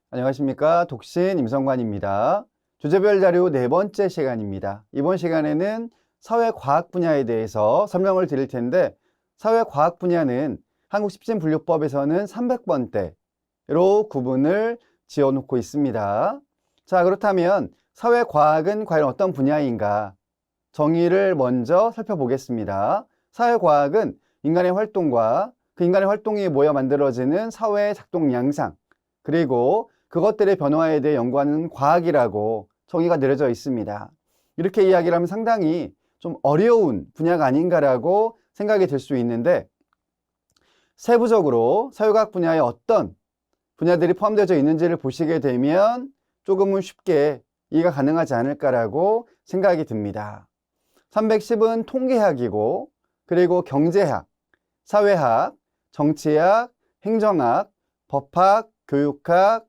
안녕하십니까. 독신 임성관입니다. 주제별 자료 네 번째 시간입니다. 이번 시간에는 사회과학 분야에 대해서 설명을 드릴 텐데, 사회과학 분야는 한국십진분류법에서는 300번대로 구분을 지어놓고 있습니다. 자, 그렇다면 사회과학은 과연 어떤 분야인가? 정의를 먼저 살펴보겠습니다. 사회과학은 인간의 활동과 그 인간의 활동이 모여 만들어지는 사회의 작동 양상, 그리고 그것들의 변화에 대해 연구하는 과학이라고 정의가 내려져 있습니다. 이렇게 이야기를 하면 상당히 좀 어려운 분야가 아닌가라고 생각이 들 수 있는데, 세부적으로 사회과학 분야에 어떤 분야들이 포함되어 있는지를 보시게 되면 조금은 쉽게 이해가 가능하지 않을까라고 생각이 듭니다. 310은 통계학이고, 그리고 경제학, 사회학, 정치학, 행정학, 법학, 교육학,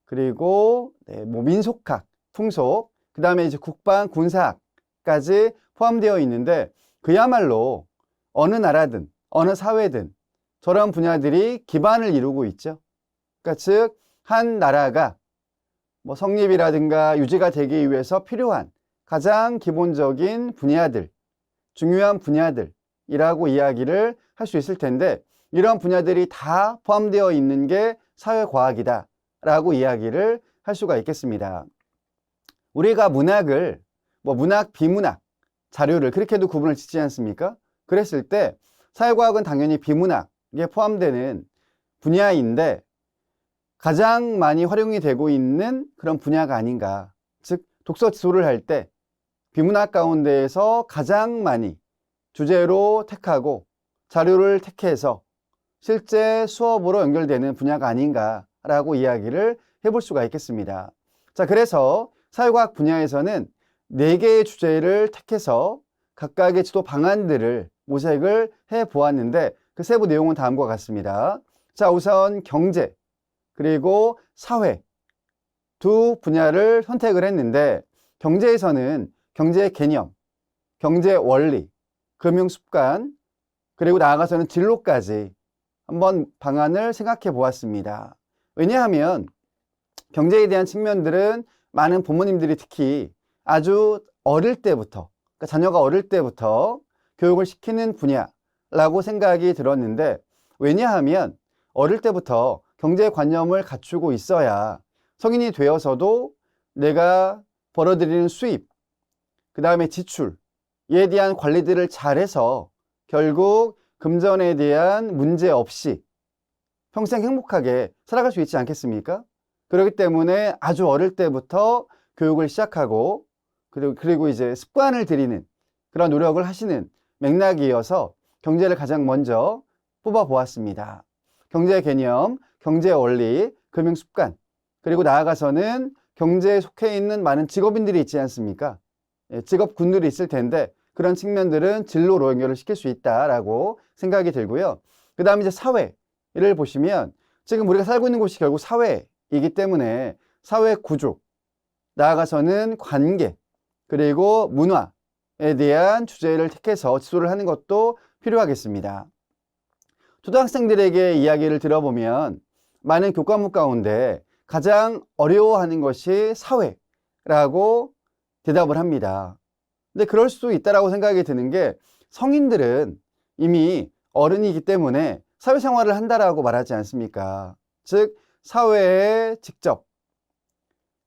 그리고 민속학, 풍속, 그 다음에 이제 국방, 군사학까지 포함되어 있는데, 그야말로 어느 나라든 어느 사회든 저런 분야들이 기반을 이루고 있죠. 그러니까 즉 한 나라가 성립이라든가 유지가 되기 위해서 필요한 가장 기본적인 분야들, 중요한 분야들이라고 이야기를 할 수 있을 텐데, 이런 분야들이 다 포함되어 있는 게 사회과학이다 라고 이야기를 할 수가 있겠습니다. 우리가 문학을 문학, 비문학 자료를 그렇게도 구분을 짓지 않습니까? 그랬을 때 사회과학은 당연히 비문학에 포함되는 분야인데, 가장 많이 활용이 되고 있는 그런 분야가 아닌가. 즉 독서 지도를 할 때 비문학 가운데에서 가장 많이 주제로 택하고 자료를 택해서 실제 수업으로 연결되는 분야가 아닌가라고 이야기를 해볼 수가 있겠습니다. 자, 그래서 사회과학 분야에서는 4개의 주제를 택해서 각각의 지도 방안들을 모색을 해 보았는데, 그 세부 내용은 다음과 같습니다. 자, 우선 경제, 그리고 사회 두 분야를 선택을 했는데, 경제에서는 경제 개념, 경제 원리, 금융 습관, 그리고 나아가서는 진로까지 한번 방안을 생각해 보았습니다. 왜냐하면 경제에 대한 측면들은 많은 부모님들이 특히 아주 어릴 때부터, 그러니까 자녀가 어릴 때부터 교육을 시키는 분야라고 생각이 들었는데, 왜냐하면 어릴 때부터 경제관념을 갖추고 있어야 성인이 되어서도 내가 벌어들이는 수입, 그 다음에 지출에 대한 관리들을 잘해서 결국 금전에 대한 문제 없이 평생 행복하게 살아갈 수 있지 않겠습니까? 그렇기 때문에 아주 어릴 때부터 교육을 시작하고, 그리고 이제 습관을 들이는 그런 노력을 하시는 맥락이어서 경제를 가장 먼저 뽑아 보았습니다. 경제 개념, 경제 원리, 금융 습관, 그리고 나아가서는 경제에 속해 있는 많은 직업인들이 있지 않습니까? 직업군들이 있을 텐데, 그런 측면들은 진로로 연결을 시킬 수 있다라고 생각이 들고요. 그 다음에 이제 사회를 보시면, 지금 우리가 살고 있는 곳이 결국 사회이기 때문에 사회 구조, 나아가서는 관계, 그리고 문화에 대한 주제를 택해서 지도를 하는 것도 필요하겠습니다. 초등학생들에게 이야기를 들어보면 많은 교과목 가운데 가장 어려워하는 것이 사회라고 대답을 합니다. 근데 그럴 수도 있다라고 생각이 드는 게, 성인들은 이미 어른이기 때문에 사회생활을 한다라고 말하지 않습니까? 즉 사회에 직접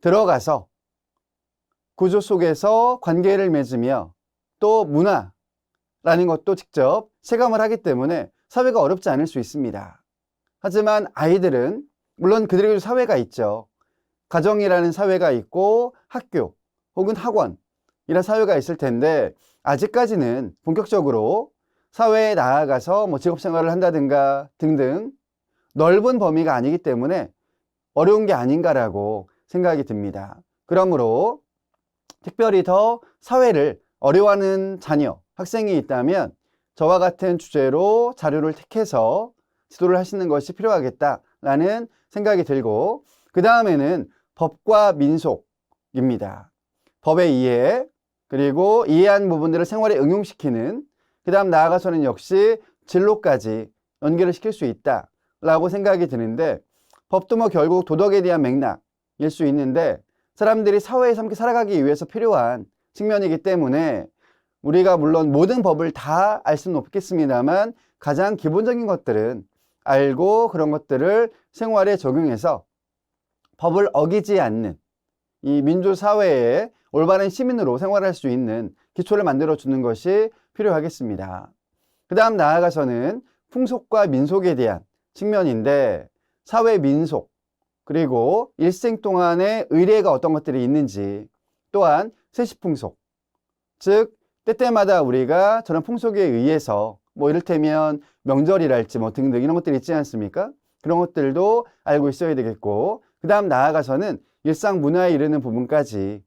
들어가서 구조 속에서 관계를 맺으며 또 문화라는 것도 직접 체감을 하기 때문에 사회가 어렵지 않을 수 있습니다. 하지만 아이들은 물론 그들에게도 사회가 있죠. 가정이라는 사회가 있고 학교 혹은 학원 이런 사회가 있을 텐데, 아직까지는 본격적으로 사회에 나아가서 직업생활을 한다든가 등등 넓은 범위가 아니기 때문에 어려운 게 아닌가라고 생각이 듭니다. 그러므로 특별히 더 사회를 어려워하는 자녀, 학생이 있다면 저와 같은 주제로 자료를 택해서 지도를 하시는 것이 필요하겠다라는 생각이 들고, 그 다음에는 법과 민속입니다. 법의 이해, 그리고 이해한 부분들을 생활에 응용시키는, 그 다음 나아가서는 역시 진로까지 연결을 시킬 수 있다라고 생각이 드는데, 법도 뭐 결국 도덕에 대한 맥락일 수 있는데 사람들이 사회에서 함께 살아가기 위해서 필요한 측면이기 때문에 우리가 물론 모든 법을 다 알 수는 없겠습니다만 가장 기본적인 것들은 알고 그런 것들을 생활에 적용해서 법을 어기지 않는 이 민주사회의 올바른 시민으로 생활할 수 있는 기초를 만들어주는 것이 필요하겠습니다. 그 다음 나아가서는 풍속과 민속에 대한 측면인데 사회 민속 그리고 일생 동안의 의례가 어떤 것들이 있는지 또한 세시풍속 즉 때때마다 우리가 저런 풍속에 의해서 뭐 이를테면 명절이랄지 뭐 등등 이런 것들이 있지 않습니까? 그런 것들도 알고 있어야 되겠고 그 다음 나아가서는 일상 문화에 이르는 부분까지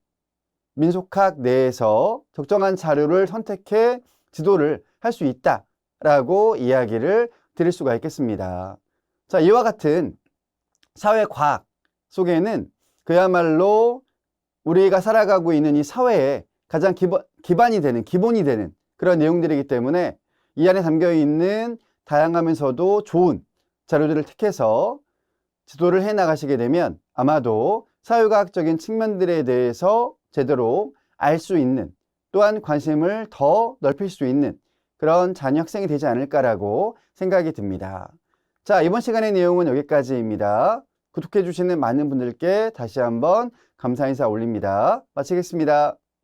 민속학 내에서 적정한 자료를 선택해 지도를 할 수 있다라고 이야기를 드릴 수가 있겠습니다. 자, 이와 같은 사회과학 속에는 그야말로 우리가 살아가고 있는 이 사회의 가장 기반이 되는, 기본이 되는 그런 내용들이기 때문에 이 안에 담겨 있는 다양하면서도 좋은 자료들을 택해서 지도를 해 나가시게 되면 아마도 사회과학적인 측면들에 대해서 제대로 알 수 있는 또한 관심을 더 넓힐 수 있는 그런 자녀 학생이 되지 않을까라고 생각이 듭니다. 자, 이번 시간의 내용은 여기까지입니다. 구독해 주시는 많은 분들께 다시 한번 감사 인사 올립니다. 마치겠습니다.